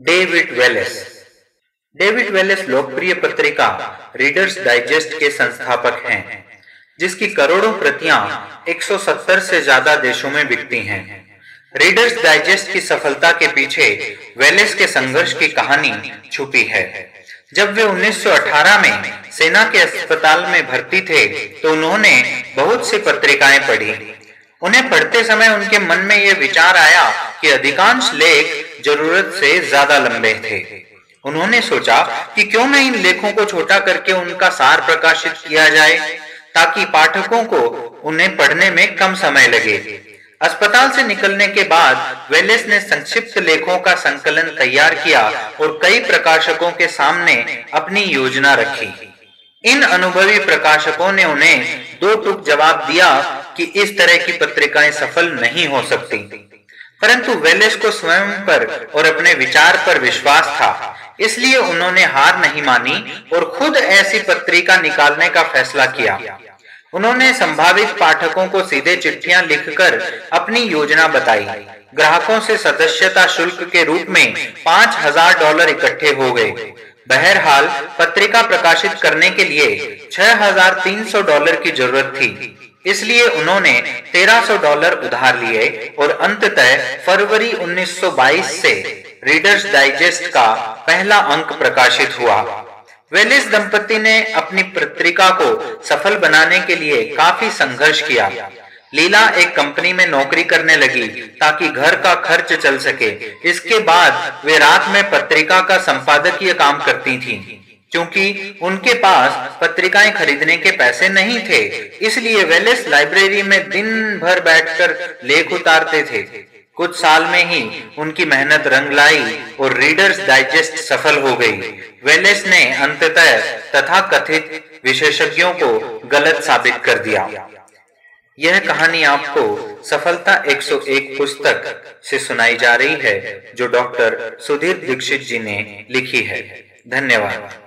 David Wallace. David Wallace लोकप्रिय पत्रिका readers digest के संस्थापक हैं, जिसकी करोड़ों प्रतियां 170 से ज्यादा देशों में बिकती हैं। रीडर्स डाइजेस्ट की सफलता के पीछे वेलेस के संघर्ष की कहानी छुपी है। जब वे 1918 में सेना के अस्पताल में भर्ती थे तो उन्होंने बहुत सी पत्रिकाएं पढ़ी। उन्हें पढ़ते समय उनके मन में यह विचार आया कि अधिकांश लेख जरूरत से ज्यादा लंबे थे। उन्होंने सोचा कि क्यों न इन लेखों को छोटा करके उनका सार प्रकाशित किया जाए, ताकि पाठकों को उन्हें पढ़ने में कम समय लगे। अस्पताल से निकलने के बाद वेलेस ने संक्षिप्त लेखों का संकलन तैयार किया और कई प्रकाशकों के सामने अपनी योजना रखी। इन अनुभवी प्रकाशकों ने उन्हें दो टूक जवाब दिया कि इस तरह की पत्रिकाएं सफल नहीं हो सकती, परंतु वेलेस को स्वयं पर और अपने विचार पर विश्वास था, इसलिए उन्होंने हार नहीं मानी और खुद ऐसी पत्रिका निकालने का फैसला किया। उन्होंने संभावित पाठकों को सीधे चिट्ठियां लिखकर अपनी योजना बताई। ग्राहकों से सदस्यता शुल्क के रूप में $5000 इकट्ठे हो गए। बहरहाल पत्रिका प्रकाशित करने के लिए $6300 की जरूरत थी, इसलिए उन्होंने $1300 उधार लिए और अंततः फरवरी 1922 से रीडर्स डाइजेस्ट का पहला अंक प्रकाशित हुआ। वेलेस दंपति ने अपनी पत्रिका को सफल बनाने के लिए काफी संघर्ष किया। लीला एक कंपनी में नौकरी करने लगी ताकि घर का खर्च चल सके। इसके बाद वे रात में पत्रिका का संपादकीय काम करती थीं। क्योंकि उनके पास पत्रिकाएं खरीदने के पैसे नहीं थे, इसलिए वेलेस लाइब्रेरी में दिन भर बैठकर लेख उतारते थे। कुछ साल में ही उनकी मेहनत रंग लाई और रीडर्स डाइजेस्ट सफल हो गई। वेलेस ने अंततः तथाकथित विशेषज्ञों को गलत साबित कर दिया। यह कहानी आपको सफलता 101 पुस्तक से सुनाई जा रही है, जो डॉक्टर सुधीर दीक्षित जी ने लिखी है। धन्यवाद।